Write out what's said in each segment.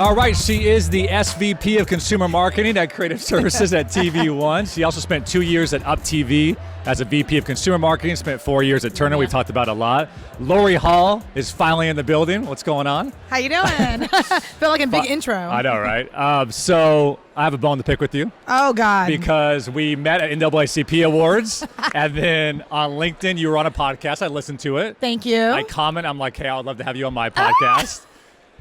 All right, she is the SVP of Consumer Marketing at Creative Services at TV One. She also spent 2 years at Up TV as a VP of Consumer Marketing, spent 4 years at Turner. We've talked about it a lot. Lori Hall is finally in the building. What's going on? How you doing? Feel like a big intro. I know, right? So I have a bone to pick with you. Oh, God. Because we met at NAACP Awards, and then on LinkedIn, you were on a podcast. I listened to it. Thank you. I comment. I'm like, hey, I would love to have you on my podcast.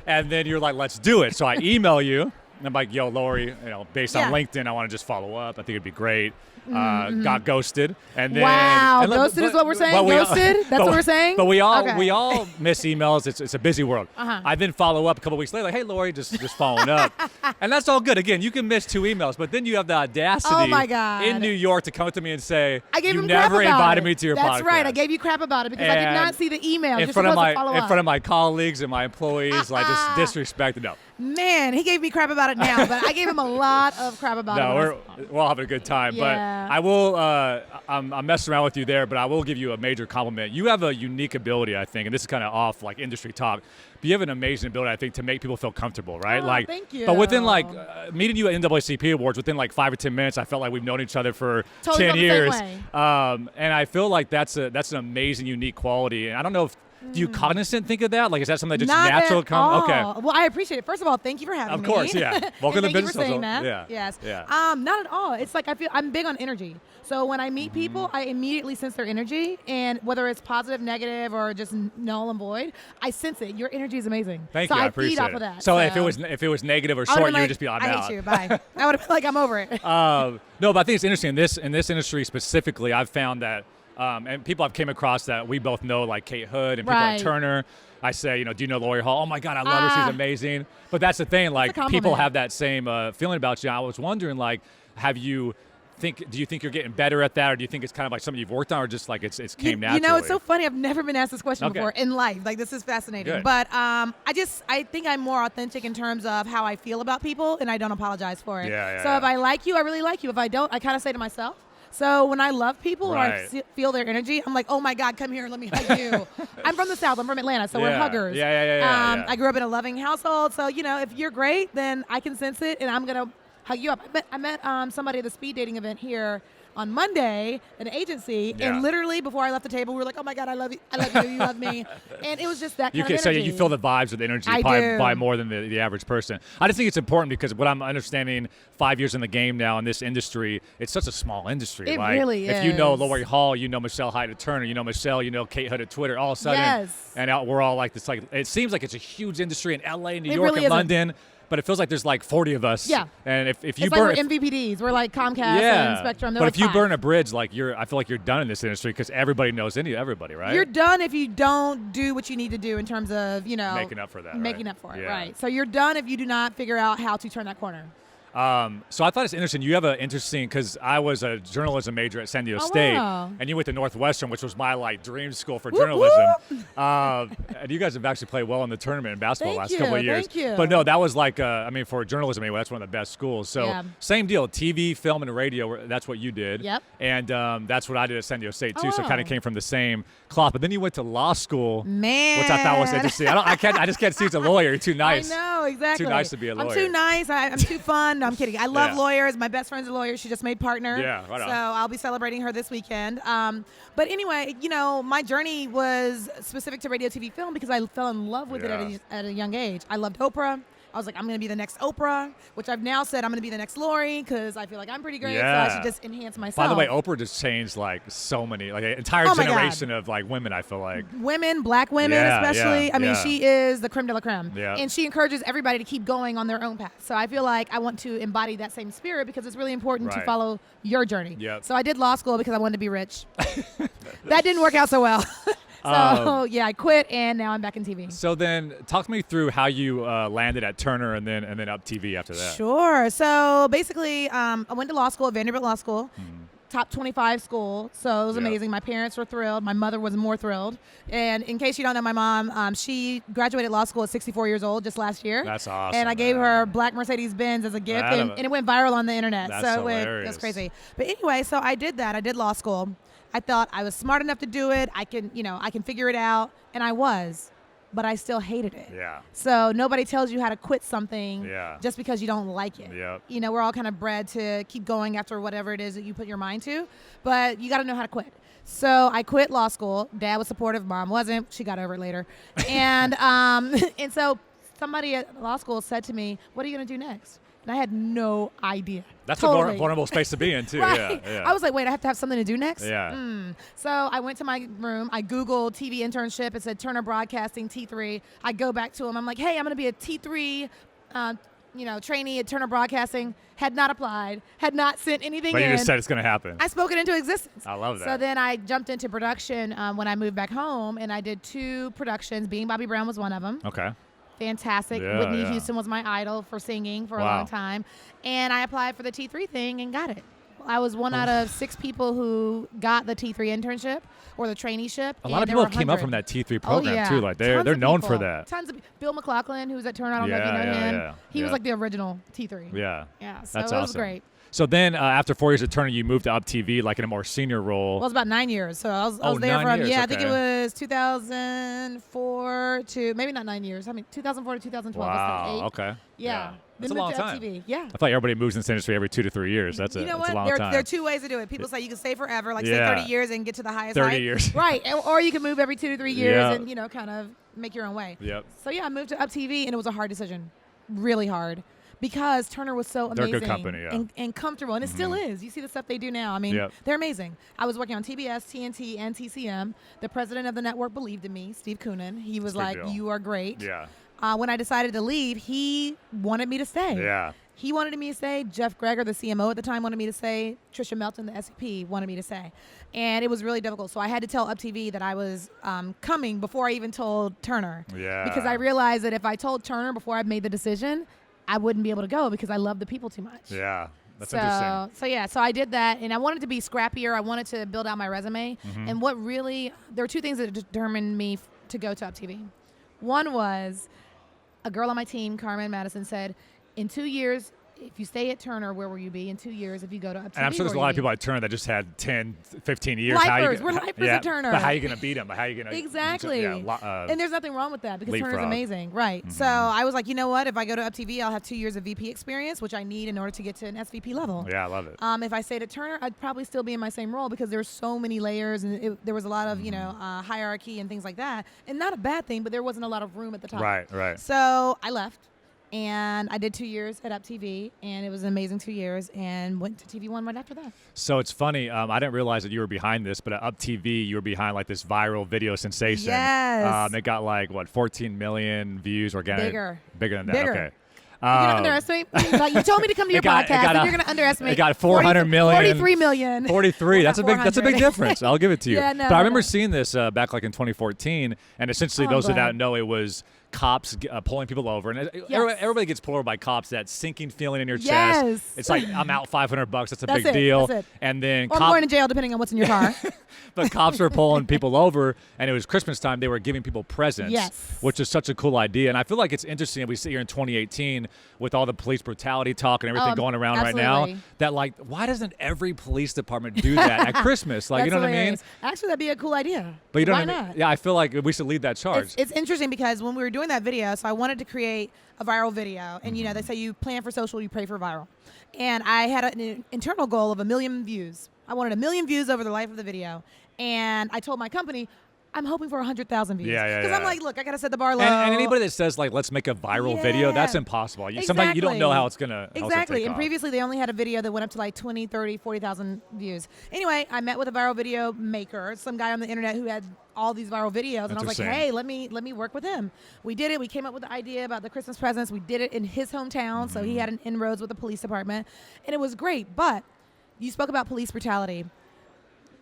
And then you're like, let's do it. So I email you, and I'm like, yo, Lori, based on LinkedIn, I want to just follow up. I think it'd be great. Got ghosted, and then ghosted is what we're saying. Ghosted, that's what we're saying. But we all miss emails. It's a busy world. I then follow up a couple weeks later, like, hey, Lori, just following up, and that's all good. Again, you can miss 2 emails, but then you have the audacity in New York to come to me and say, you never invited me to your podcast. That's right. I gave you crap about it because I did not see the email. In front of my colleagues and my employees, like just disrespected. No. Man, he gave me crap about it now, but I gave him a lot of crap about it. No, we're all having a good time. But I will, I'm messing around with you there, but I will give you a major compliment. You have a unique ability, I think, and this is kind of off like industry talk, but you have an amazing ability, I think, to make people feel comfortable, right? Oh, thank you. But within meeting you at NAACP Awards, within 5 or 10 minutes, I felt like we've known each other for 10 years. And I feel like that's an amazing, unique quality. And I don't know if, do you cognizant think of that? Like, is that something that just natural comes? Okay. Well, I appreciate it. First of all, thank you for having me. Of course, yeah. Welcome to the business. Thank you for saying that. Yeah. Yes. Yeah. Not at all. It's like I'm big on energy. So when I meet people, I immediately sense their energy, and whether it's positive, negative, or just null and void, I sense it. Your energy is amazing. Thank you. I appreciate feed off of that. So if it was negative or short, you would just be like, I hate you. Bye. I would have been like, I'm over it. No, but I think it's interesting. In this industry specifically, I've found that. And people I've came across that we both know, like Kate Hood and people like Turner. I say, do you know Lori Hall? Oh my God, I love her. She's amazing. But that's the thing, like people have that same feeling about you. I was wondering, like, do you think you're getting better at that, or do you think it's kind of like something you've worked on, or just like it's came naturally? It's so funny. I've never been asked this question before in life. Like, this is fascinating. Good. But I think I'm more authentic in terms of how I feel about people, and I don't apologize for it. So if I like you, I really like you. If I don't, I kind of say to myself. So when I love people or I feel their energy, I'm like, oh my God, come here, let me hug you. I'm from the South. I'm from Atlanta, so we're huggers. I grew up in a loving household. So, if you're great, then I can sense it, and I'm going to hug you up. I met somebody at the speed dating event here on Monday, an agency, and literally before I left the table, we were like, oh my God, I love you, you love me. And it was just that kind of energy. So you feel the vibes with energy by more than the average person. I just think it's important because what I'm understanding 5 years in the game now in this industry, it's such a small industry. It really is. If you know Lori Hall, you know Michelle Hyde at Turner, you know Michelle, you know Kate Hood at Twitter, all of a sudden, and we're all like this, like, it seems like it's a huge industry in LA, New York, and London. But it feels like there's like 40 of us. Yeah. And if you burn, like we're MVPDs. We're like Comcast and Spectrum. But if you burn a bridge, like I feel like you're done in this industry because everybody knows everybody, right? You're done if you don't do what you need to do in terms of making up for that. Making up for it, right? So you're done if you do not figure out how to turn that corner. So I thought it's interesting. You have an interesting, because I was a journalism major at San Diego State, and you went to Northwestern, which was my dream school for journalism. And you guys have actually played well in the tournament in basketball the last couple of years. Thank you. But no, that was for journalism anyway, that's one of the best schools. So same deal, TV, film, and radio. That's what you did. Yep. And that's what I did at San Diego State too. So it kind of came from the same cloth. But then you went to law school, which I thought was interesting. I just can't see as a lawyer. You're too nice. I know, exactly. Too nice to be a lawyer. I'm too nice. I'm too fun. No, I'm kidding. I love lawyers. My best friend's a lawyer. She just made partner. Yeah, right on. So I'll be celebrating her this weekend. But anyway, my journey was specific to radio, TV, film because I fell in love with it at a young age. I loved Oprah. I was like, I'm going to be the next Oprah, which I've now said I'm going to be the next Lori because I feel like I'm pretty great, so I should just enhance myself. By the way, Oprah just changed so many, an entire generation of women, I feel like. Women, black women especially. I mean, she is the creme de la creme. Yeah. And she encourages everybody to keep going on their own path. So I feel like I want to embody that same spirit because it's really important to follow your journey. Yep. So I did law school because I wanted to be rich. That didn't work out so well. So, I quit, and now I'm back in TV. So then talk me through how you landed at Turner and then Up TV after that. Sure. So basically, I went to law school at Vanderbilt Law School, top 25 school. So it was amazing. My parents were thrilled. My mother was more thrilled. And in case you don't know my mom, she graduated law school at 64 years old just last year. That's awesome. And I gave her black Mercedes-Benz as a gift, and it went viral on the internet. That's so it was crazy. But anyway, so I did that. I did law school. I thought I was smart enough to do it. I can figure it out. And I was. but I still hated it. Yeah. So nobody tells you how to quit something just because you don't like it. Yep. You know, we're all kind of bred to keep going after whatever it is that you put your mind to, but you got to know how to quit. So I quit law school. Dad was supportive. Mom wasn't. She got over it later. And and so somebody at law school said to me, "What are you going to do next?" And I had no idea. That's a vulnerable space to be in, too. Right. Yeah. I was like, wait, I have to have something to do next? Yeah. So I went to my room. I Googled TV internship. It said Turner Broadcasting, T3. I go back to him. I'm like, hey, I'm going to be a T3 trainee at Turner Broadcasting. Had not applied. Had not sent anything in. But you just said it's going to happen. I spoke it into existence. I love that. So then I jumped into production when I moved back home, and I did 2 productions. Being Bobby Brown was one of them. Okay. Fantastic. Whitney Houston was my idol for singing for a long time. And I applied for the T3 thing and got it. I was one out of 6 people who got the T3 internship or the traineeship. A lot of people came up from that T3 program too. Like they're known for that. Tons of Bill McLaughlin, who's at Turner. I don't know if you know him. He was like the original T3. Yeah. Yeah. So That's it was awesome. great. So then after 4 years at Turner, you moved to Up TV, like in a more senior role. Well, it was about 9 years. So I was there 9 from, years, I think it was 2004 to, maybe not 9 years. I mean, 2004 to 2012. Wow, 8. okay. Yeah. That's a long time. TV. Yeah. I thought everybody moves in this industry every 2 to 3 years. That's you know that's what? a long time. There are 2 ways to do it. People say you can stay forever, like stay 30 years and get to the highest 30 height. years. Right. Or you can move every 2 to 3 years and, kind of make your own way. Yep. So, yeah, I moved to Up TV, and it was a hard decision. Really hard. Because Turner was so amazing. They're a good company, and comfortable, and it still is. You see the stuff they do now. I mean, they're amazing. I was working on TBS, TNT, and TCM. The president of the network believed in me, Steve Koonin. He was like, you are great. Yeah. When I decided to leave, he wanted me to stay. Yeah. He wanted me to stay. Jeff Greger, the CMO at the time, wanted me to stay. Trisha Melton, the SVP, wanted me to stay. And it was really difficult. So I had to tell Up TV that I was coming before I even told Turner. Yeah. Because I realized that if I told Turner before I made the decision, I wouldn't be able to go because I love the people too much. Yeah. That's interesting. So I did that, and I wanted to be scrappier. I wanted to build out my resume. And there were 2 things that determined me to go to Up TV. One was a girl on my team, Carmen Madison, said, in 2 years, if you stay at Turner, where will you be in 2 years if you go to Up TV? And I'm sure there's a lot of people at Turner that just had 10, 15 years. We're lifers at Turner. But how are you going to beat them? How are you going to... Exactly. And there's nothing wrong with that because Turner's amazing. Right. So I was like, you know what? If I go to Up TV, I'll have 2 years of VP experience, which I need in order to get to an SVP level. Yeah, I love it. If I stayed at Turner, I'd probably still be in my same role because there's so many layers and there was a lot of, hierarchy and things like that. And not a bad thing, but there wasn't a lot of room at the top. Right. So I left. And I did 2 years at Up TV, and it was an amazing 2 years, and went to TV One right after that. So it's funny. I didn't realize that you were behind this, but at Up TV, you were behind like this viral video sensation. Yes. It got 14 million views organic. Bigger than that. Bigger. Okay. You're going to underestimate? You told me to come to your podcast, and you're going to underestimate. It got 400 million. 43 million. 43. That's a big difference. I'll give it to you. Yeah, no, but I remember seeing this back in 2014, and essentially those that don't know, it was cops pulling people over, and everybody gets pulled over by cops. That sinking feeling in your chest. It's like, I'm out $500. That's a big deal. That's it. And then I'm going to jail depending on what's in your car. But cops were pulling people over, and it was Christmas time. They were giving people presents, which is such a cool idea. And I feel like it's interesting that we sit here in 2018 with all the police brutality talk and everything going around right now. That why doesn't every police department do that at Christmas? You know what I mean? Actually, that'd be a cool idea. But you know why what I mean? not? Yeah, I feel like we should lead that charge. It's interesting because when we were doing that video, so I wanted to create a viral video, and they say you plan for social, you pray for viral. And I had an internal goal of 1 million views. I wanted 1 million views over the life of the video. And I told my company, I'm hoping for 100,000 views. Because I'm like, look, I got to set the bar low. And anybody that says, let's make a viral video, that's impossible. Sometimes you don't know how it's going to Exactly. And off. previously, they only had a video that went up to 20, 30, 40,000 views. Anyway, I met with a viral video maker, some guy on the internet who had all these viral videos. And I was like, hey, let me work with him. We did it. We came up with the idea about the Christmas presents. We did it in his hometown. So he had an inroads with the police department. And it was great. But you spoke about police brutality.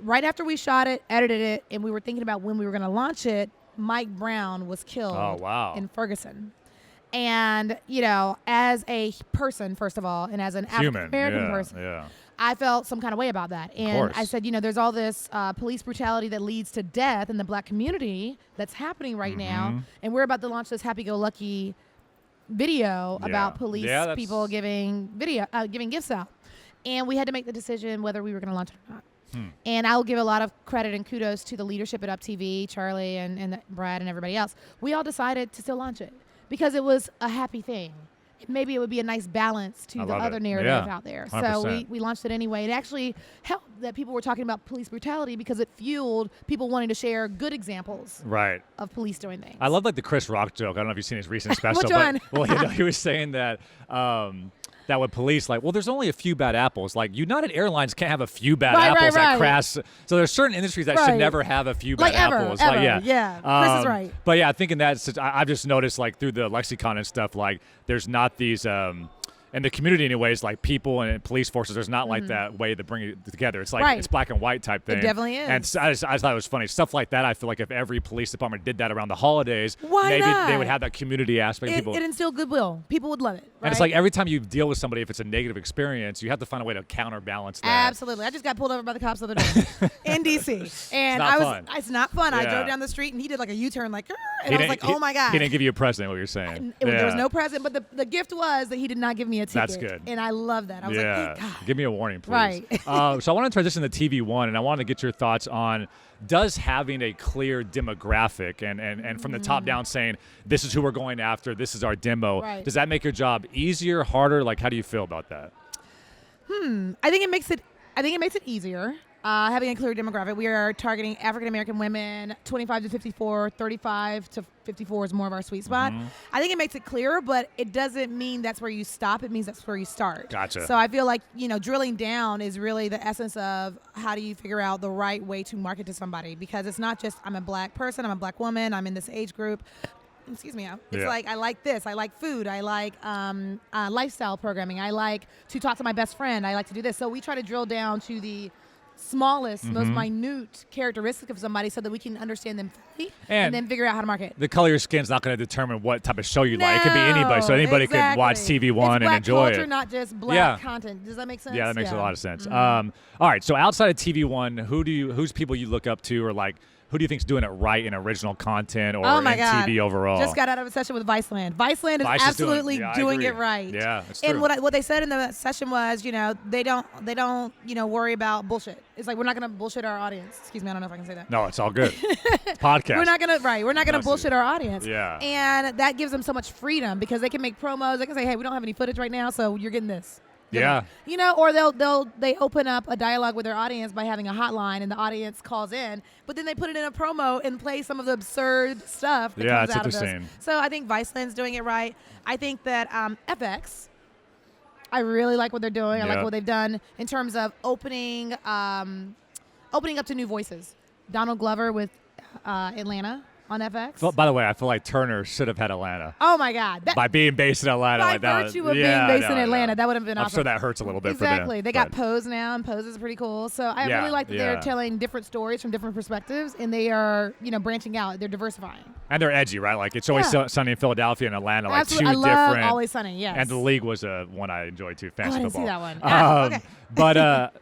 Right after we shot it, edited it, and we were thinking about when we were going to launch it, Mike Brown was killed in Ferguson. And, as a person, first of all, and as an African-American person, I felt some kind of way about that. And I said, there's all this police brutality that leads to death in the black community that's happening right now. And we're about to launch this happy-go-lucky video about police people giving gifts out. And we had to make the decision whether we were going to launch it or not. And I'll give a lot of credit and kudos to the leadership at Up TV, Charlie and Brad and everybody else. We all decided to still launch it because it was a happy thing. Maybe it would be a nice balance to the other narrative out there. 100%. So we launched it anyway. It actually helped that people were talking about police brutality because it fueled people wanting to share good examples of police doing things. I love like the Chris Rock joke. I don't know if you've seen his recent special. Which one? Well, he was saying that that with police, like, well, there's only a few bad apples. Like, United Airlines can't have a few bad apples that crash. So there's certain industries that should never have a few bad apples. Ever. Like, Chris is right. But yeah, I think in that, I've just noticed, like, through the lexicon and stuff, like, there's not these in the community anyways, like people and police forces, there's not like that way to bring it together. It's like it's black and white type thing. It definitely is. And I thought it was funny. Stuff like that, I feel like if every police department did that around the holidays, maybe they would have that community aspect. It instilled goodwill. People would love it. Right? And it's like every time you deal with somebody, if it's a negative experience, you have to find a way to counterbalance that. Absolutely. I just got pulled over by the cops the other day in D.C. And it's not fun. I drove down the street and he did like a U-turn like, and I was like, oh my God. He didn't give you a present, what you're saying. There was no present, but the gift was that he did not give me a ticket. That's good. And I love that. I was like, thank God. Give me a warning, please. Right. So I want to transition to TV One, and I want to get your thoughts on, does having a clear demographic and from the top down saying, this is who we're going after, this is our demo, does that make your job easier, harder? Like, how do you feel about that? I think it makes it easier. Having a clear demographic. We are targeting African-American women, 25 to 54, 35 to 54 is more of our sweet spot. I think it makes it clearer, but it doesn't mean that's where you stop. It means that's where you start. Gotcha. So I feel like, drilling down is really the essence of how do you figure out the right way to market to somebody, because it's not just I'm a black person, I'm a black woman, I'm in this age group. Excuse me. It's like I like this. I like food. I like lifestyle programming. I like to talk to my best friend. I like to do this. So we try to drill down to the smallest, most minute characteristic of somebody so that we can understand them fully and then figure out how to market. The color of your skin's not going to determine what type of show you like. It could be anybody, so anybody can watch TV One and enjoy culture, it. Not just black content. Does that make sense? Yeah, that makes a lot of sense. All right, so outside of TV One, who's people you look up to, or like, who do you think's doing it right in original content or in TV overall? Just got out of a session with Viceland. Viceland is absolutely doing it right. Yeah, it's true. And what they said in the session was, they don't worry about bullshit. It's like, we're not going to bullshit our audience. Excuse me, I don't know if I can say that. No, it's all good. It's podcast. We're not going to bullshit our audience. Yeah. And that gives them so much freedom because they can make promos. They can say, hey, we don't have any footage right now, so you're getting this. Yeah. Or they open up a dialogue with their audience by having a hotline and the audience calls in, but then they put it in a promo and play some of the absurd stuff that comes out of this. So I think Viceland's doing it right. I think that FX, I really like what they're doing. I like what they've done in terms of opening up to new voices. Donald Glover with Atlanta on FX. Well, by the way, I feel like Turner should have had Atlanta. Oh my God! By being based in Atlanta, by virtue of being based in Atlanta, that would have been awesome. I'm sure that hurts a little bit for them. Exactly. They got Pose now, and Pose is pretty cool. So I really like that they're telling different stories from different perspectives, and they are, branching out. They're diversifying. And they're edgy, right? Like, it's always Sunny in Philadelphia and Atlanta, like absolutely. two I love different. Always Sunny. Yes. And The League was one I enjoyed too. Fantasy football. I didn't see that one. Okay. But.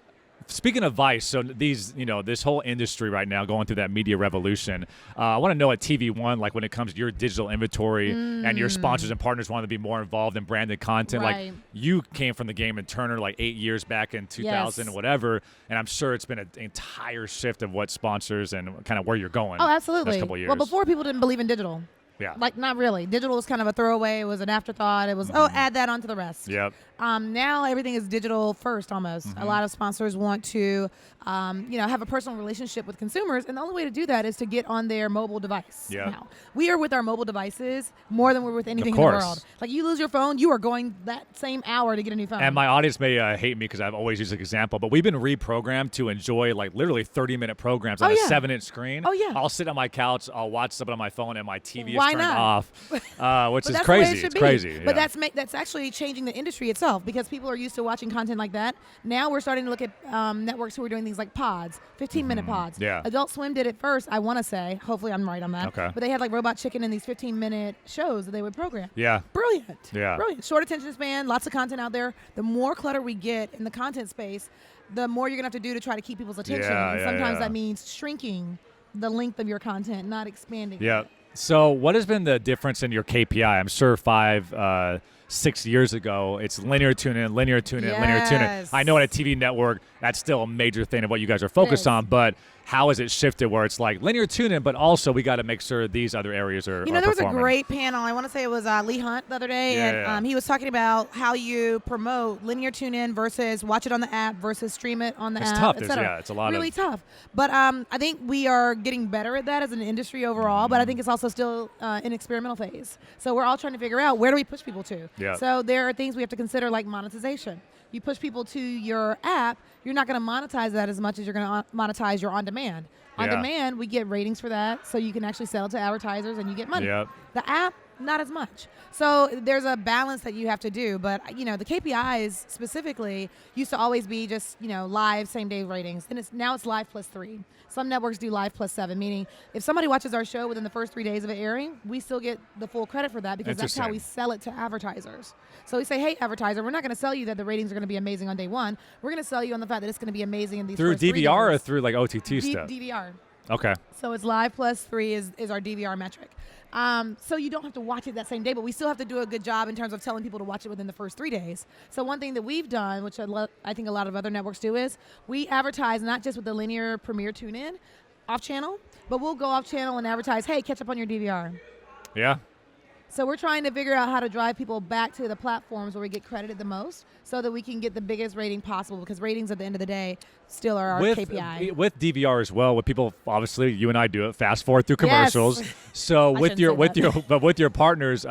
Speaking of Vice, so these, this whole industry right now going through that media revolution, I want to know at TV One, like when it comes to your digital inventory and your sponsors and partners want to be more involved in branded content, like you came from the game in Turner like 8 years back in 2000 or whatever, and I'm sure it's been an entire shift of what sponsors and kind of where you're going. Oh, absolutely. Next couple of years. Well, before people didn't believe in digital. Yeah. Like, not really. Digital was kind of a throwaway. It was an afterthought. It was, add that onto the rest. Yep. Now everything is digital first almost. A lot of sponsors want to, have a personal relationship with consumers, and the only way to do that is to get on their mobile device. Yeah. Now, we are with our mobile devices more than we're with anything in the world. Like, you lose your phone, you are going that same hour to get a new phone. And my audience may hate me because I've always used this example, but we've been reprogrammed to enjoy like literally 30-minute programs on a 7-inch screen. Oh, yeah. I'll sit on my couch, I'll watch something on my phone, and my TV is turned not? off, which is crazy. crazy. It's crazy. But that's actually changing the industry itself because people are used to watching content like that. Now we're starting to look at networks who are doing things like pods, 15-minute pods. Yeah. Adult Swim did it first, I want to say. Hopefully I'm right on that. Okay. But they had like Robot Chicken and these 15-minute shows that they would program. Yeah. Brilliant. Yeah. Brilliant. Short attention span, lots of content out there. The more clutter we get in the content space, the more you're going to have to do to try to keep people's attention. And sometimes that means shrinking the length of your content, not expanding. Yeah. So what has been the difference in your KPI? I'm sure 6 years ago, it's linear tune in, linear tune in, linear tune in. I know at a TV network, that's still a major thing of what you guys are focused on, but how has it shifted where it's like linear tune in, but also we got to make sure these other areas are there was a performing. great panel. I want to say it was Lee Hunt the other day, and he was talking about how you promote linear tune in versus watch it on the app versus stream it on the it's app. Tough. It's a lot really tough. But I think we are getting better at that as an industry overall, but I think it's also still in experimental phase. So we're all trying to figure out where do we push people to. Yeah. So there are things we have to consider like monetization. You push people to your app, you're not going to monetize that as much as you're going to monetize your on-demand. On-demand, we get ratings for that, so you can actually sell it to advertisers and you get money. Yep. The app, not as much. So there's a balance that you have to do. But, the KPIs specifically used to always be just, live same-day ratings. And now it's live plus 3. Some networks do live plus 7, meaning if somebody watches our show within the first 3 days of it airing, we still get the full credit for that because that's how we sell it to advertisers. So we say, hey, advertiser, we're not going to sell you that the ratings are going to be amazing on day 1. We're going to sell you on the fact that it's going to be amazing in these through first 3 days. DVR or through like OTT stuff? DVR. Okay. So it's live plus 3 is our DVR metric. So you don't have to watch it that same day, but we still have to do a good job in terms of telling people to watch it within the first 3 days. So one thing that we've done, which I think a lot of other networks do, is we advertise not just with the linear premiere tune-in off-channel, but we'll go off-channel and advertise, hey, catch up on your DVR. Yeah. So we're trying to figure out how to drive people back to the platforms where we get credited the most so that we can get the biggest rating possible, because ratings at the end of the day still are our KPI. With DVR as well, with people, obviously you and I do it, fast forward through commercials. Yes. So with your partners,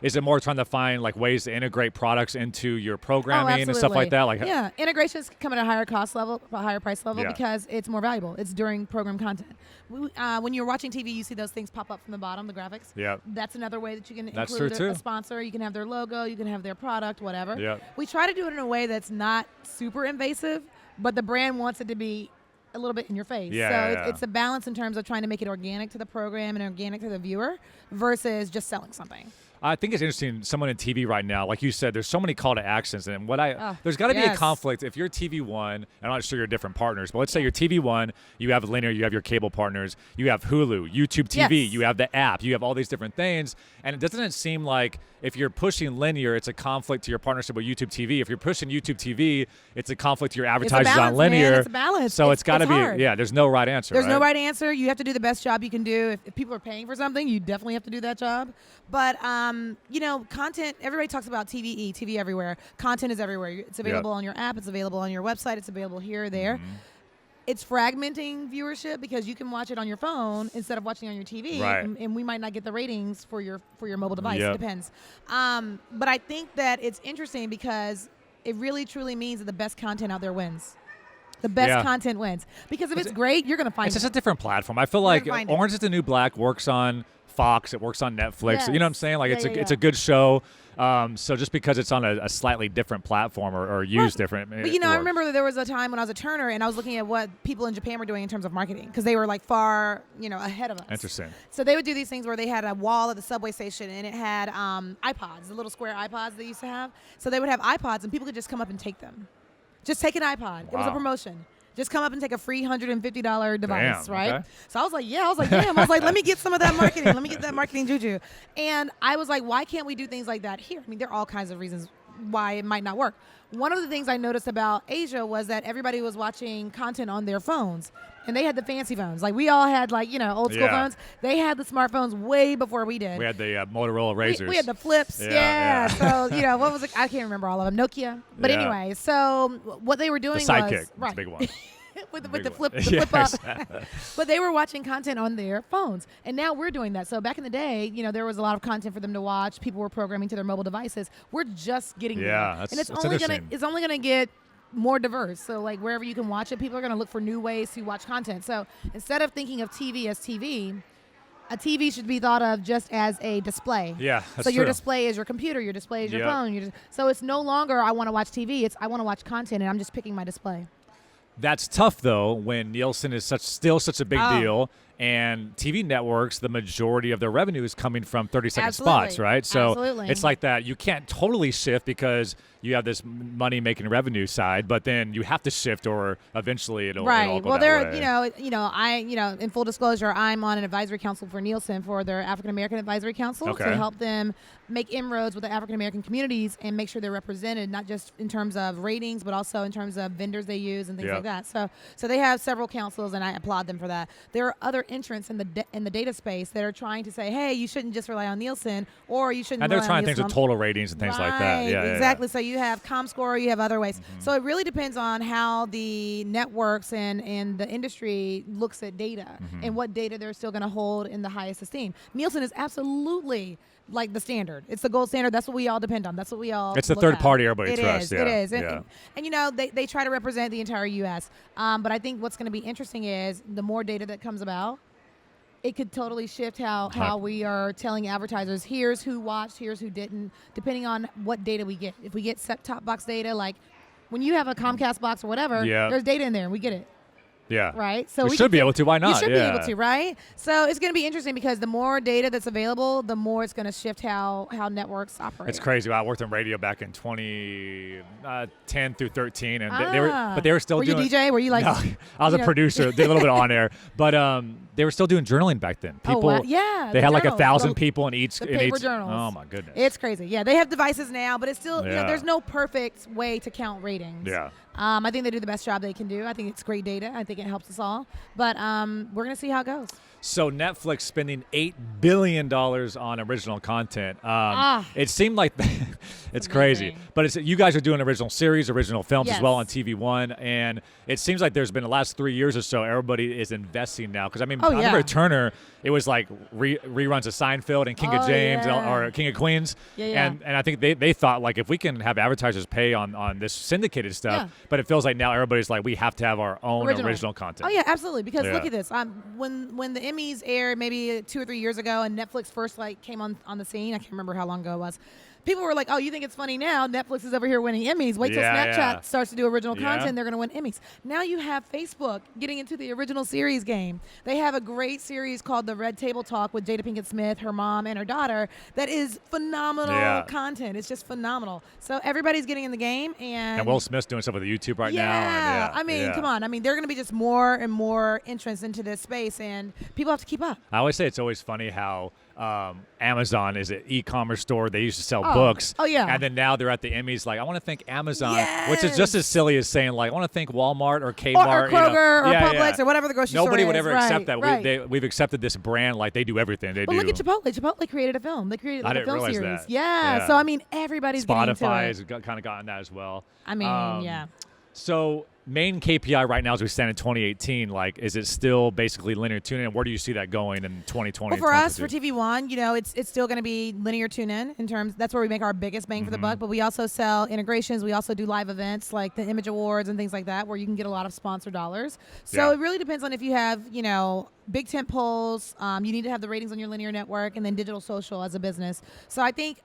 is it more trying to find like ways to integrate products into your programming and stuff like that? Like integrations come at a higher cost level, a higher price level because it's more valuable. It's during program content. When you're watching TV, you see those things pop up from the bottom, the graphics. Yeah. That's another way that you can That's include true a sponsor. You can have their logo, you can have their product, whatever. Yeah. We try to do it in a way that's not super invasive, but the brand wants it to be a little bit in your face. It's a balance in terms of trying to make it organic to the program and organic to the viewer versus just selling something. I think it's interesting, someone in TV right now, like you said, there's so many call to actions. And there's got to be a conflict. If you're TV One, and I'm not sure you're different partners, but let's say you're TV One, you have linear, you have your cable partners, you have Hulu, YouTube TV, you have the app, you have all these different things. And doesn't it seem like if you're pushing linear, it's a conflict to your partnership with YouTube TV. If you're pushing YouTube TV, it's a conflict to your advertisers on linear. Man. It's a balance. So it's got to be, there's no right answer. There's no right answer. You have to do the best job you can do. If people are paying for something, you definitely have to do that job. But, content, everybody talks about TVE, TV everywhere. Content is everywhere. It's available on your app. It's available on your website. It's available here or there. Mm-hmm. It's fragmenting viewership because you can watch it on your phone instead of watching on your TV, and we might not get the ratings for your mobile device. It depends. But I think that it's interesting because it really truly means that the best content out there wins. The best content wins. Because if it's great, you're going to find it. It's just a different platform. I feel like Orange is the New Black works on Fox, it works on Netflix. Yes. You know what I'm saying? Like it's a good show. So just because it's on a slightly different platform or used different. But I remember that there was a time when I was at Turner and I was looking at what people in Japan were doing in terms of marketing because they were like far, ahead of us. Interesting. So they would do these things where they had a wall at the subway station and it had iPods, the little square iPods they used to have. So they would have iPods and people could just come up and take them. Just take an iPod. Wow. It was a promotion. Just come up and take a free $150 device, right? Okay. So I was like, damn. I was like, let me get some of that marketing. Let me get that marketing juju. And I was like, why can't we do things like that here? I mean, there are all kinds of reasons why it might not work. One of the things I noticed about Asia was that everybody was watching content on their phones. And they had the fancy phones. Like, we all had, old school phones. They had the smartphones way before we did. We had the Motorola Razors. We had the flips. Yeah. So, what was it? I can't remember all of them. Nokia. But anyway, so what they were doing was... The Sidekick. Right. It's a big one. with the flip up. But they were watching content on their phones. And now we're doing that. So back in the day, there was a lot of content for them to watch. People were programming to their mobile devices. We're just getting there. And it's only going to get more diverse. So wherever you can watch it, people are going to look for new ways to watch content. So instead of thinking of TV as TV, a TV should be thought of just as a display. Yeah, that's so your display is your computer, your display is your phone. So it's no longer I want to watch TV, it's I want to watch content and I'm just picking my display. That's tough, though, when Nielsen is still such a big deal, and TV networks, the majority of their revenue is coming from 30-second spots, right? So it's like that. You can't totally shift because you have this money-making revenue side, but then you have to shift, or eventually it'll go well, that way. in full disclosure, I'm on an advisory council for Nielsen for their African American Advisory Council to help them make inroads with the African American communities and make sure they're represented, not just in terms of ratings, but also in terms of vendors they use and things like that. So they have several councils, and I applaud them for that. There are other entrants in the data space that are trying to say, hey, you shouldn't just rely on Nielsen, or you shouldn't. And they're trying things with total ratings and things like that. Yeah, exactly. So you have ComScore, you have other ways. So it really depends on how the networks and the industry looks at data and what data they're still going to hold in the highest esteem. Nielsen is absolutely like the standard. It's the gold standard. That's what we all depend on. That's what we all. It's the third party everybody trusts. It is. And they try to represent the entire U.S. But I think what's going to be interesting is the more data that comes about, it could totally shift how we are telling advertisers, here's who watched, here's who didn't, depending on what data we get. If we get set-top box data, like when you have a Comcast box or whatever, there's data in there, and we get it. Yeah. Right? So we should be able to. Why not? You should be able to, right? So it's going to be interesting because the more data that's available, the more it's going to shift how networks operate. It's crazy. I worked in radio back in 2010 through 13, and they were still doing. Were you DJ? Were you like? No, I was a producer. Did a little bit on air, but they were still doing journaling back then. People, they had like 1,000 people in each. Paper journals. Oh my goodness. It's crazy. Yeah, they have devices now, but it's still there's no perfect way to count ratings. Yeah. I think they do the best job they can do. I think it's great data. I think it helps us all. But we're going to see how it goes. So Netflix spending $8 billion on original content. It seemed like it's crazy. But you guys are doing original series, original films as well on TV One. And it seems like there's been the last 3 years or so, everybody is investing now. Because, I remember Turner, it was like reruns of Seinfeld and King of James or King of Queens. And I think they thought, like, if we can have advertisers pay on this syndicated stuff, but it feels like now everybody's like, we have to have our own original content. Oh, yeah, absolutely. Because look at this. When the Emmys aired maybe 2 or 3 years ago and Netflix first came on the scene, I can't remember how long ago it was. People were like, oh, you think it's funny now? Netflix is over here winning Emmys. Wait till Snapchat starts to do original content. They're going to win Emmys. Now you have Facebook getting into the original series game. They have a great series called The Red Table Talk with Jada Pinkett Smith, her mom, and her daughter. That is phenomenal content. It's just phenomenal. So everybody's getting in the game. And Will Smith's doing stuff with YouTube right now. And, come on. There are going to be just more and more entrants into this space, and people have to keep up. I always say it's always funny how Amazon is an e-commerce store. They used to sell books. Oh, yeah. And then now they're at the Emmys like, I want to thank Amazon, which is just as silly as saying, like, I want to thank Walmart or Kmart. Or Kroger or Publix or whatever the grocery store is. Nobody would ever accept that. We've accepted this brand like they do everything. They do. Look at Chipotle. Chipotle created a film. They created a film series. That. Yeah. So, everybody's getting into it. Spotify has kind of gotten that as well. Yeah. So main KPI right now as we stand in 2018, like, is it still basically linear tune-in? And where do you see that going in 2020? Well, for us, for TV One, it's still going to be linear tune-in in terms. That's where we make our biggest bang for the buck. But we also sell integrations. We also do live events like the Image Awards and things like that, where you can get a lot of sponsor dollars. So it really depends on if you have, big tent poles. You need to have the ratings on your linear network, and then digital social as a business. So I think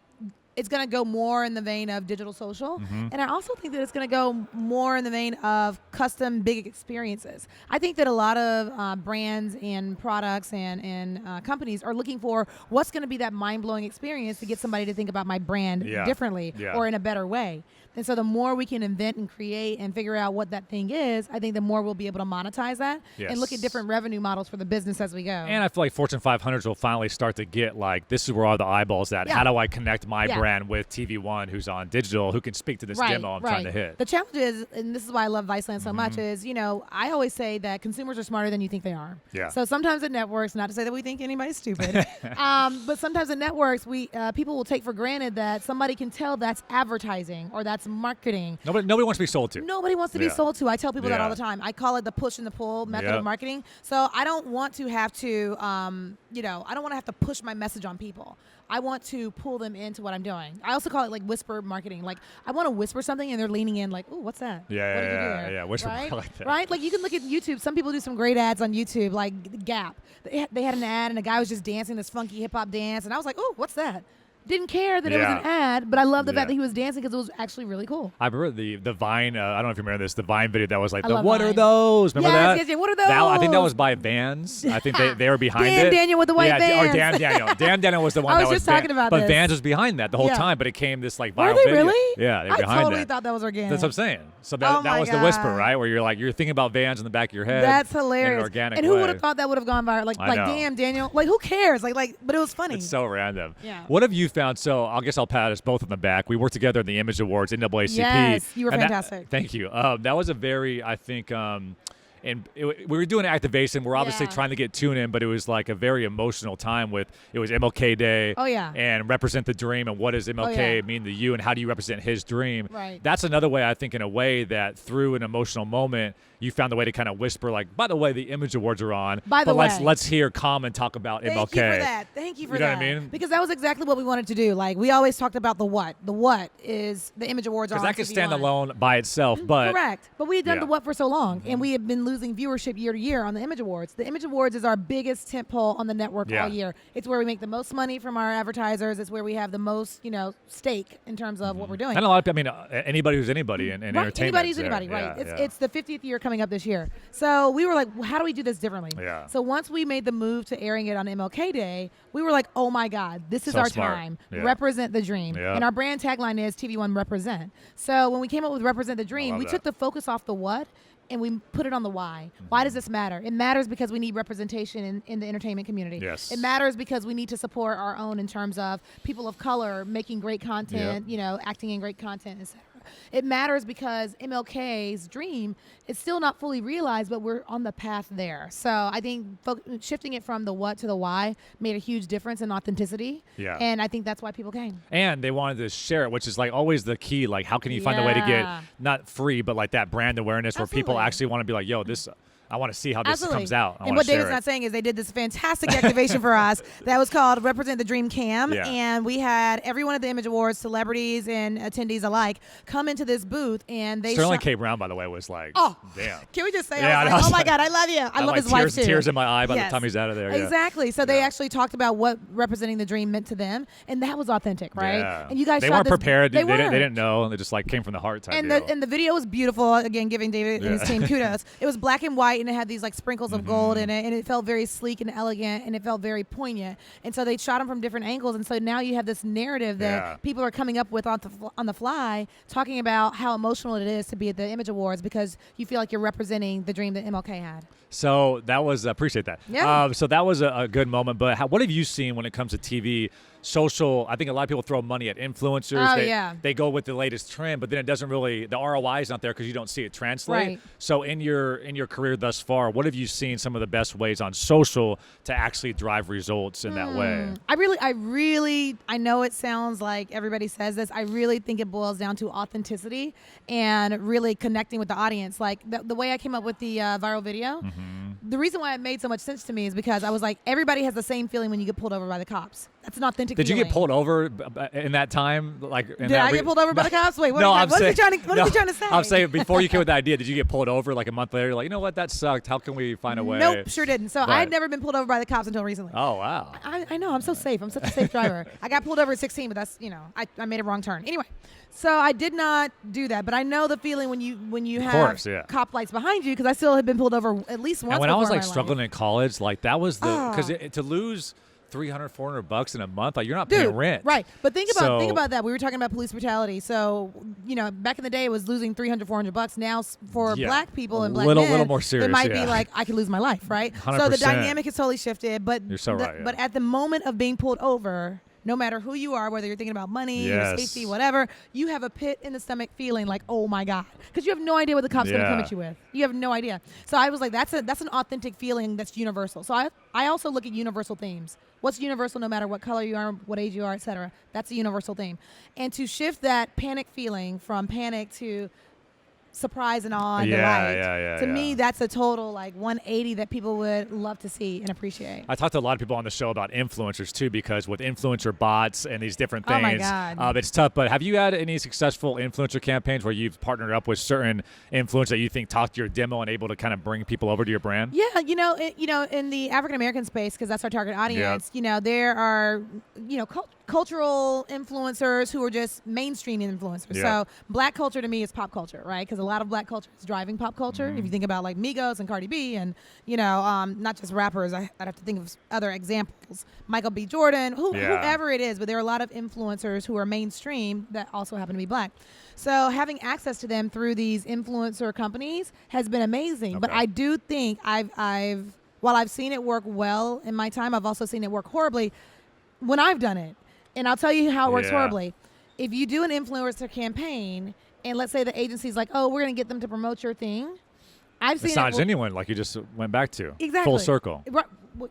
it's going to go more in the vein of digital social. And I also think that it's going to go more in the vein of custom big experiences. I think that a lot of brands and products and companies are looking for what's going to be that mind-blowing experience to get somebody to think about my brand differently or in a better way. And so the more we can invent and create and figure out what that thing is, I think the more we'll be able to monetize that and look at different revenue models for the business as we go. And I feel like Fortune 500s will finally start to get, like, this is where all the eyeballs at. How do I connect my brand with TV One, who's on digital, who can speak to this demo I'm trying to hit? The challenge is, and this is why I love Viceland so much, is, I always say that consumers are smarter than you think they are. Yeah. So sometimes at networks, not to say that we think anybody's stupid, but sometimes at networks, people will take for granted that somebody can tell that's advertising or that's marketing. Nobody wants to be sold to. Nobody wants to be sold to. I tell people that all the time. I call it the push and the pull method of marketing. So I don't want to have to, I don't want to have to push my message on people. I want to pull them into what I'm doing. I also call it like whisper marketing. Like, I want to whisper something and they're leaning in like, ooh, what's that? What did you do there? Yeah, whisper, right? I like that. Right? Like, you can look at YouTube. Some people do some great ads on YouTube, like Gap. They had an ad and a guy was just dancing this funky hip-hop dance. And I was like, ooh, what's that? didn't care that it was an ad, but I love the fact that he was dancing because it was actually really cool. I remember the Vine, I don't know if you remember this, the Vine video that was like, what are those? Remember that? Yes, what are those? I think that was by Vans. I think they were behind it. Dan Daniel with the white Vans. Or Dan Daniel. Dan Daniel was the one that was just talking about But this. Vans was behind that the whole time, but it came this like viral Were they video. really? Yeah, they were behind I totally that. thought that was organic. That's what I'm saying. So that was the whisper, right? Where you're like, you're thinking about Vans in the back of your head. That's hilarious. In an organic and who way. would have thought that would have gone viral? Like damn, Daniel. Like, who cares? But it was funny. It's so random. Yeah. What have you found? So I guess I'll pat us both on the back. We worked together at the Image Awards, NAACP. Yes, you were fantastic. Thank you. That was a very, I think, we were doing activation. We're obviously trying to get tune in, but it was like a very emotional time it was MLK Day. Oh, yeah. And represent the dream, and what does MLK mean to you, and how do you represent his dream? Right. That's another way, I think, in a way that through an emotional moment, you found a way to kind of whisper, like, by the way, the Image Awards are on. Let's hear Common talk about MLK. Thank you for that. Thank you for that. You know what I mean? Because that was exactly what we wanted to do. Like, we always talked about the what. The what is the Image Awards on. Because that could TV stand One. alone by itself, but correct. But we had done the what for so long, and we have been losing viewership year to year on the Image Awards. The Image Awards is our biggest tentpole on the network all year. It's where we make the most money from our advertisers. It's where we have the most, stake in terms of what we're doing. And a lot of people, anybody who's anybody in entertainment. Anybody who's anybody, right? It's the 50th year coming up this year. So we were like, how do we do this differently? Yeah. So once we made the move to airing it on MLK Day, we were like, oh my God, this is our smart. time. Yeah. Represent the dream. Yeah. And our brand tagline is TV One Represent. So when we came up with Represent the Dream, we took the focus off the what and we put it on the why. Why does this matter? It matters because we need representation in the entertainment community. Yes. It matters because we need to support our own in terms of people of color making great content, acting in great content, etc. It matters because MLK's dream is still not fully realized, but we're on the path there. So I think shifting it from the what to the why made a huge difference in authenticity. Yeah. And I think that's why people came. And they wanted to share it, which is like always the key. Like, how can you find a way to get not free, but like that brand awareness where people actually want to be like, yo, this. I want to see how this comes out. And what David's not saying is they did this fantastic activation for us that was called Represent the Dream Cam. Yeah. And we had everyone at the Image Awards, celebrities and attendees alike, come into this booth and they Sterling K. Brown, by the way, was like, damn. Can we just say, oh my God, I love you. I love his wife too. Tears in my eye by the time he's out of there. Exactly. So they actually talked about what representing the dream meant to them. And that was authentic, right? Yeah. And you guys They weren't prepared. They weren't. didn't know. And they just like came from the heart type and deal. And the video was beautiful. Again, giving David and his team kudos. It was black and white and it had these like sprinkles of gold in it, and it felt very sleek and elegant, and it felt very poignant. And so they shot them from different angles, and so now you have this narrative that people are coming up with on the fly, talking about how emotional it is to be at the Image Awards because you feel like you're representing the dream that MLK had. So that was appreciate that. Yeah. So that was a good moment. But what have you seen when it comes to TV? Social, I think a lot of people throw money at influencers. They go with the latest trend, but then it doesn't really, the ROI is not there because you don't see it translate. Right. So in your career thus far, what have you seen some of the best ways on social to actually drive results in that way? I know it sounds like everybody says this. I really think it boils down to authenticity and really connecting with the audience. Like the way I came up with the viral video, the reason why it made so much sense to me is because I was like, everybody has the same feeling when you get pulled over by the cops. That's an authentic feeling. Did you get pulled over in that time? Did I get pulled over by the cops? Wait, what is he trying to say? I'm saying before you came with the idea, did you get pulled over like a month later? Like, you know what? That sucked. How can we find a way? Nope, sure didn't. So I had never been pulled over by the cops until recently. Oh, wow. I know. I'm so safe. I'm such a safe driver. I got pulled over at 16, but that's, I made a wrong turn. Anyway, so I did not do that. But I know the feeling when you have cop lights behind you because I still had been pulled over at least once. And when I was like struggling in college, like that was because to lose $300-$400 in a month, like you're not paying rent, right? But think about that. We were talking about police brutality. So back in the day, it was losing $300-$400. Now for black people and black men, little more serious. It might be like I could lose my life, right? 100%. So the dynamic has totally shifted. But you're so right. But at the moment of being pulled over, no matter who you are, whether you're thinking about money, your safety, whatever, you have a pit in the stomach feeling like, oh my God, because you have no idea what the cop's going to come at you with. You have no idea. So I was like, that's an authentic feeling that's universal. So I also look at universal themes. What's universal no matter what color you are, what age you are, et cetera. That's a universal theme. And to shift that panic feeling from panic to surprise and awe and delight. To me, that's a total 180 that people would love to see and appreciate. I talked to a lot of people on the show about influencers too, because with influencer bots and these different things, oh my God. It's tough. But have you had any successful influencer campaigns where you've partnered up with certain influencers that you think talk to your demo and able to kind of bring people over to your brand? Yeah, in the African American space, because that's our target audience. There are cultural influencers who are just mainstream influencers. Yeah. So black culture to me is pop culture, right? Because a lot of black culture is driving pop culture. If you think about like Migos and Cardi B and, not just rappers, I'd have to think of other examples. Michael B. Jordan, whoever it is, but there are a lot of influencers who are mainstream that also happen to be black. So having access to them through these influencer companies has been amazing. Okay. But I do think while I've seen it work well in my time, I've also seen it work horribly when I've done it. And I'll tell you how it works horribly. If you do an influencer campaign, and let's say the agency's like, oh, we're going to get them to promote your thing. I've seen it's not genuine, like you just went back to. Exactly. Full circle. Right.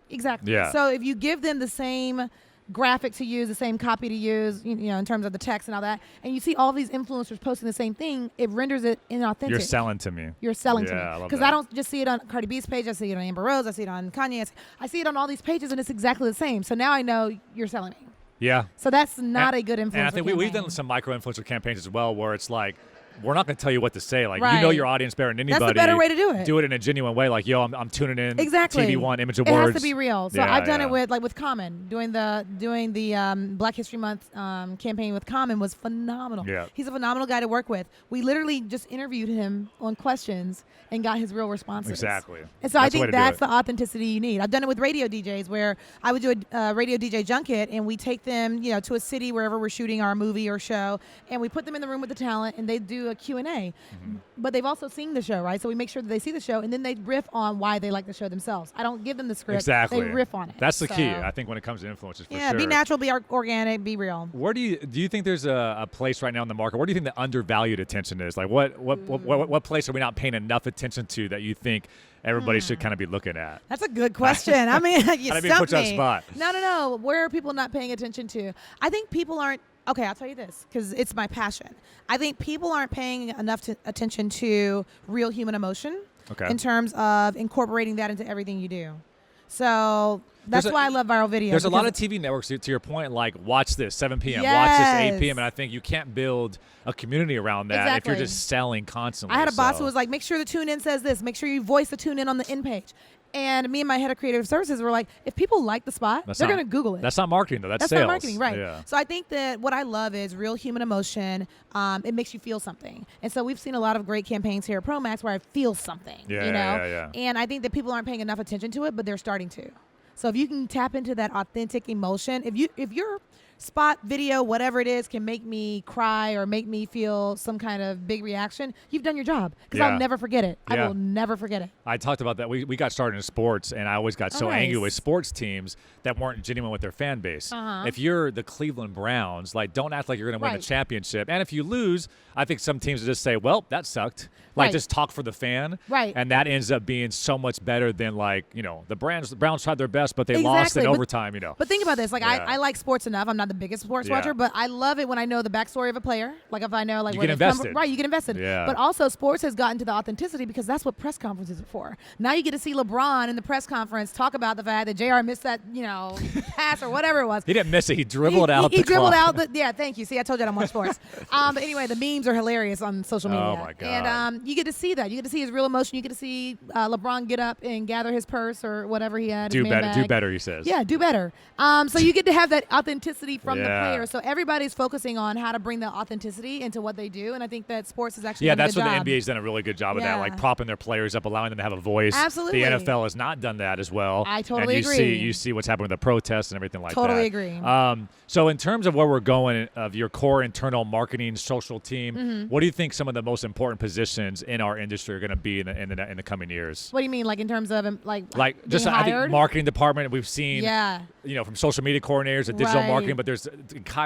Exactly. Yeah. So if you give them the same graphic to use, the same copy to use, in terms of the text and all that, and you see all these influencers posting the same thing, it renders it inauthentic. You're selling to me. You're selling to me. Because I don't just see it on Cardi B's page, I see it on Amber Rose, I see it on Kanye, I see it on all these pages, and it's exactly the same. So now I know you're selling me. Yeah. So that's not a good influencer And I think campaign. we've done some micro-influencer campaigns as well where it's like, we're not going to tell you what to say. Like, right. You know your audience better than anybody. That's the better way to do it. Do it in a genuine way. Like, yo, I'm tuning in. Exactly. TV One, Image It Awards. has to be real. So I've done it with Common. Doing the Black History Month campaign with Common was phenomenal. Yeah. He's a phenomenal guy to work with. We literally just interviewed him on questions and got his real responses. Exactly. And so I think that's the authenticity you need. I've done it with radio DJs where I would do a radio DJ junket and we take them, to a city wherever we're shooting our movie or show, and we put them in the room with the talent and they do a Q&A. Mm-hmm. But they've also seen the show, right? So we make sure that they see the show, and then they riff on why they like the show themselves. I don't give them the script. Exactly. They riff on it. That's the key, I think, when it comes to influencers, for sure. Yeah, be natural, be organic, be real. Where do you think there's a place right now in the market? Where do you think the undervalued attention is? Like, what place are we not paying enough attention to that you think everybody should kind of be looking at? That's a good question. I mean, you I didn't put you on the spot. No. Where are people not paying attention to? I think people aren't. Okay, I'll tell you this because it's my passion. I think people aren't paying enough attention to real human emotion in terms of incorporating that into everything you do. So that's why I love viral videos. There's a lot of TV networks, to your point, like watch this 7 p.m., watch this 8 p.m., and I think you can't build a community around that if you're just selling constantly. I had a boss who was like, make sure the tune in says this. Make sure you voice the tune in on the in page. And me and my head of creative services were like, if people like the spot, they're going to Google it. That's not marketing, though. That's sales. Not marketing, right. Yeah. So I think that what I love is real human emotion. It makes you feel something. And so we've seen a lot of great campaigns here at ProMax where I feel something, Yeah. And I think that people aren't paying enough attention to it, but they're starting to. So if you can tap into that authentic emotion, if your spot, video, whatever it is, can make me cry or make me feel some kind of big reaction, you've done your job. Because I'll never forget it. I will never forget it. I talked about that. We got started in sports, and I always got so angry with sports teams that weren't genuine with their fan base. If you're the Cleveland Browns, like, don't act like you're going to win the championship. And if you lose, I think some teams will just say, well, that sucked. Like, just talk for the fan. Right. And that ends up being so much better than, like, the Browns tried their best, but they lost in overtime, But think about this. Like, I like sports enough. I'm not the biggest sports watcher, but I love it when I know the backstory of a player. Like, if I know, like, you where get invested. Right, you get invested. Yeah. But also, sports has gotten to the authenticity because that's what press conferences are for. Now you get to see LeBron in the press conference talk about the fact that JR missed that, pass or whatever it was. He didn't miss it. He dribbled out the He dribbled clock. out the, thank you. See, I told you I don't watch sports. But anyway, the memes are hilarious on social media. Oh, my God. And you get to see that. You get to see his real emotion. You get to see LeBron get up and gather his purse or whatever he had. Do better, he says. Yeah, do better. So you get to have that authenticity from the player. So everybody's focusing on how to bring the authenticity into what they do, and I that sports has actually done a good job. That's what the NBA's done a really good job of that, like propping their players up, allowing them to have a voice. Absolutely. The NFL has not done that as well. I totally agree. And you see what's happening with the protests and everything like that. Totally agree. So in terms of where we're going of your core internal marketing social team, what do you think some of the most important positions in our industry are going to be in the coming years? What do you mean, like in terms of like just I think marketing department we've seen, from social media coordinators to digital marketing, but there's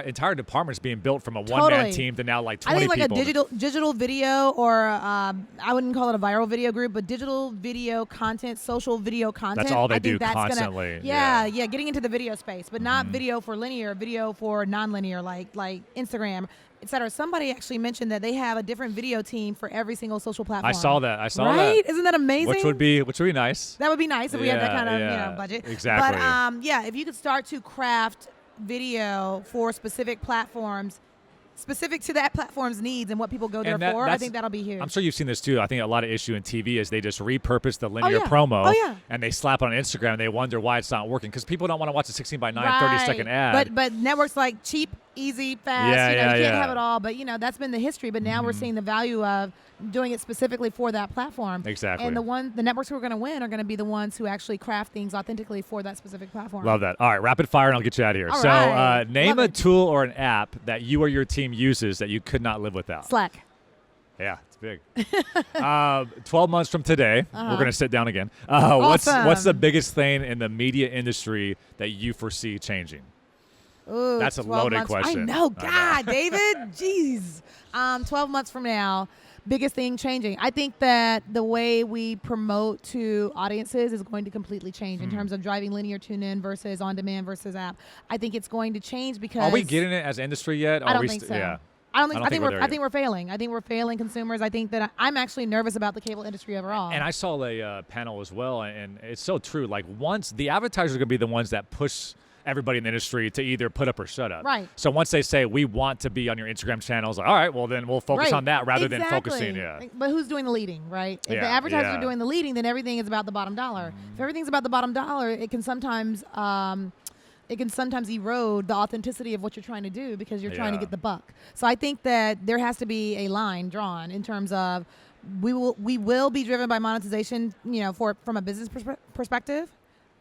entire departments being built from a one-man team to now like 20 people. I think like a digital video or I wouldn't call it a viral video group, but digital video content, social video content. That's all they do constantly. Getting into the video space, but not video for linear, video for non-linear, like Instagram, etc. Somebody actually mentioned that they have a different video team for every single social platform. I saw that. Right? Isn't that amazing? Which would be nice. That would be nice if we had that kind of budget. Exactly. But if you could start to craft video for specific platforms specific to that platform's needs and what people go there for, I think that'll be huge. I'm sure you've seen this too. I think a lot of issue in TV is they just repurpose the linear promo and they slap it on Instagram and they wonder why it's not working because people don't want to watch a 16:9 30-second ad. But networks like cheap, easy, fast, you can't have it all. But, that's been the history. But now we're seeing the value of doing it specifically for that platform. Exactly. And the networks who are going to win are going to be the ones who actually craft things authentically for that specific platform. Love that. All right, rapid fire and I'll get you out of here. All right. Name a tool or an app that you or your team uses that you could not live without. Slack. Yeah, it's big. 12 months from today, we're going to sit down again. Awesome. What's the biggest thing in the media industry that you foresee changing? Ooh, that's a loaded question. I know. God, David. Jeez. 12 months from now, biggest thing changing. I think that the way we promote to audiences is going to completely change in terms of driving linear tune-in versus on-demand versus app. I think it's going to change because... Are we getting it as industry yet? I don't think so. Yeah. I think we're failing. I think we're failing consumers. I think that I'm actually nervous about the cable industry overall. And I saw a panel as well, and it's so true. Like once the advertisers are going to be the ones that push everybody in the industry to either put up or shut up. Right. So once they say we want to be on your Instagram channels, like, all right, well then we'll focus on that rather than focusing. Yeah. But who's doing the leading, right? If the advertisers are doing the leading, then everything is about the bottom dollar. If everything's about the bottom dollar, it can sometimes erode the authenticity of what you're trying to do because you're trying to get the buck. So I think that there has to be a line drawn in terms of we will be driven by monetization, from a business perspective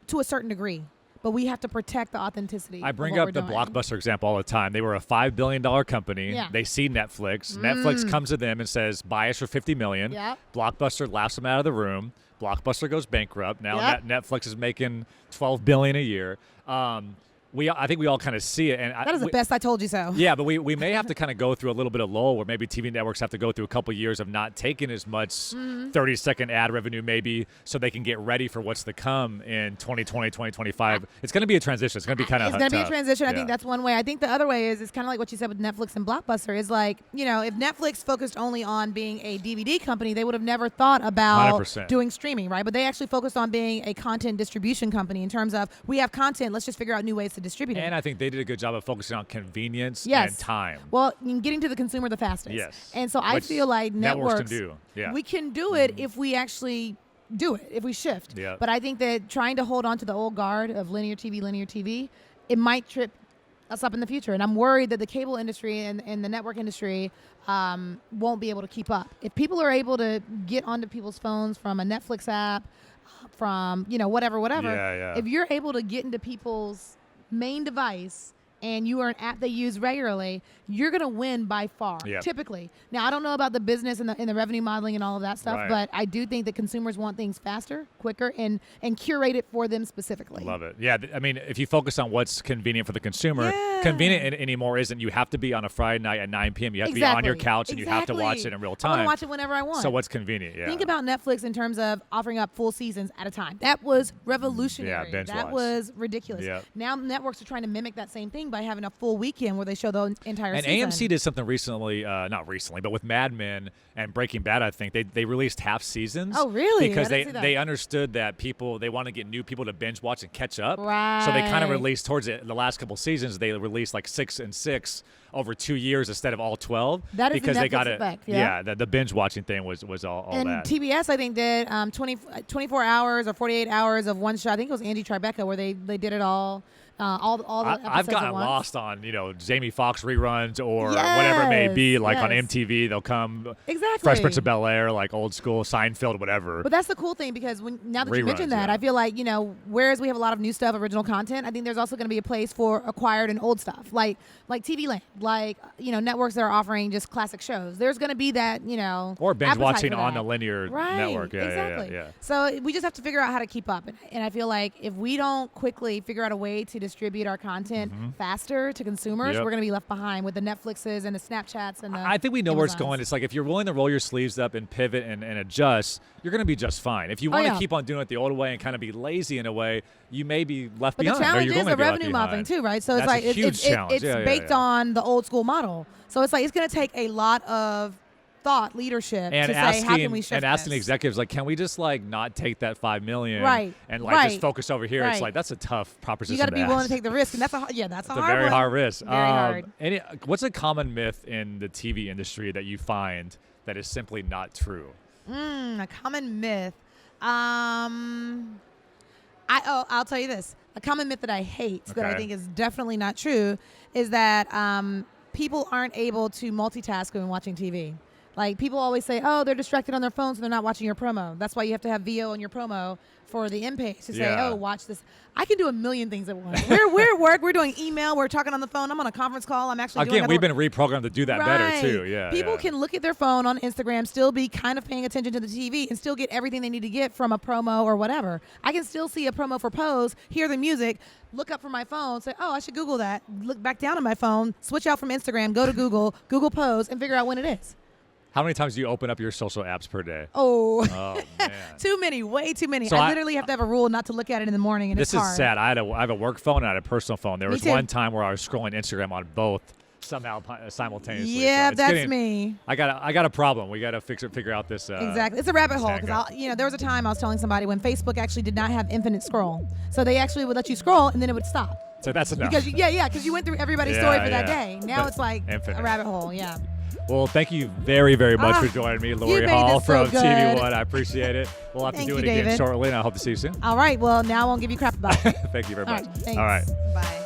to a certain degree. But we have to protect the authenticity. I bring up the Blockbuster example all the time. They were a $5 billion company. Yeah. They see Netflix. Netflix comes to them and says, buy us for $50 million. Yep. Blockbuster laughs them out of the room. Blockbuster goes bankrupt. Now Netflix is making $12 billion a year. I think we all kind of see it. And that is the best I told you so. Yeah, but we may have to kind of go through a little bit of lull where maybe TV networks have to go through a couple years of not taking as much 30-second ad revenue maybe so they can get ready for what's to come in 2020, 2025. It's going to be a transition. It's going to be kind of tough. It's going to be a transition. I think that's one way. I think the other way is kind of like what you said with Netflix and Blockbuster is like, if Netflix focused only on being a DVD company, they would have never thought about 100%. doing streaming, right? But they actually focused on being a content distribution company in terms of we have content, let's just figure out new ways to distribute it. And I think they did a good job of focusing on convenience and time. Well, getting to the consumer the fastest. Yes. And so I feel like networks can do. Yeah. We can do it if we actually do it, if we shift. Yeah. But I think that trying to hold on to the old guard of linear TV, it might trip us up in the future. And I'm worried that the cable industry and the network industry won't be able to keep up. If people are able to get onto people's phones from a Netflix app, from, whatever, if you're able to get into people's main device and you are an app they use regularly, you're going to win by far, typically. Now, I don't know about the business and the revenue modeling and all of that stuff, but I do think that consumers want things faster, quicker, and curate it for them specifically. Love it. Yeah, I mean, if you focus on what's convenient for the consumer, convenient anymore isn't you have to be on a Friday night at 9 p.m. You have to be on your couch and you have to watch it in real time. I want to watch it whenever I want. So what's convenient? Yeah. Think about Netflix in terms of offering up full seasons at a time. That was revolutionary. Yeah, binge that watch. was ridiculous. Yep. Now networks are trying to mimic that same thing by having a full weekend where they show the entire season. And AMC did something recently, not recently, but with Mad Men and Breaking Bad, I think they released half seasons. Oh, really? Because they understood that they want to get new people to binge watch and catch up. Right. So they kind of released towards the last couple seasons. They released like 6 and 6 over 2 years instead of all 12. That is because the they Netflix got it. effect, The binge watching thing was all and that. And TBS, I think, did 24 hours or 48 hours of one show. I think it was Angie Tribeca where they did it all. All the episodes I've gotten at once. lost on Jamie Foxx reruns or whatever it may be, like on MTV they'll come Fresh Prince of Bel-Air, like old school Seinfeld, whatever. But that's the cool thing because now that you mentioned that, I feel like whereas we have a lot of new stuff, original content, I think there's also going to be a place for acquired and old stuff, like TV Land, like networks that are offering just classic shows. There's going to be that or binge watching on the linear network. Exactly. Yeah. So we just have to figure out how to keep up, and I feel like if we don't quickly figure out a way to distribute our content faster to consumers, we're going to be left behind with the Netflixes and the Snapchats and the I think we know where it's going. It's like if you're willing to roll your sleeves up and pivot and adjust, you're going to be just fine. If you want to keep on doing it the old way and kind of be lazy in a way, you may be left behind. But the challenge is the revenue modeling too, right? So it's huge challenge. It's based on the old school model. So it's like it's going to take a lot of thought leadership and to say, how can we shift and asking this? executives, like, can we just like not take that $5 million and like just focus over here? It's like, that's a tough proposition. You got to be willing to take the risk, and that's a very hard risk. Very hard. What's a common myth in the TV industry that you find that is simply not true? A common myth. I'll tell you this. A common myth that I hate, that I think is definitely not true, is that people aren't able to multitask when watching TV. Like, people always say, oh, they're distracted on their phones and they're not watching your promo. That's why you have to have VO on your promo for the in-page to say, oh, watch this. I can do a million things at once. We're at work. We're doing email. We're talking on the phone. I'm on a conference call. I'm actually doing we've been reprogrammed to do that better, too. Yeah. People can look at their phone on Instagram, still be kind of paying attention to the TV, and still get everything they need to get from a promo or whatever. I can still see a promo for Pose, hear the music, look up from my phone, say, oh, I should Google that, look back down on my phone, switch out from Instagram, go to Google, Google Pose, and figure out when it is. How many times do you open up your social apps per day? Oh man. Too many, way too many. So I literally have to have a rule not to look at it in the morning, and this it's hard. is sad. I have a work phone and I had a personal phone. There was one time where I was scrolling Instagram on both somehow simultaneously. Yeah, so that's me. I got a problem. We got to figure out this. Exactly. It's a rabbit hole. Because there was a time I was telling somebody when Facebook actually did not have infinite scroll. So they actually would let you scroll and then it would stop. So that's enough. Because you went through everybody's story for that day. Now it's like infinite. A rabbit hole. Yeah. Well, thank you very, very much for joining me, Lori Hall from TV One. I appreciate it. We'll have to do it again shortly, and I hope to see you soon. All right. Well, now I won't give you crap about it. Thank you very much. All right. Thanks. All right. Bye.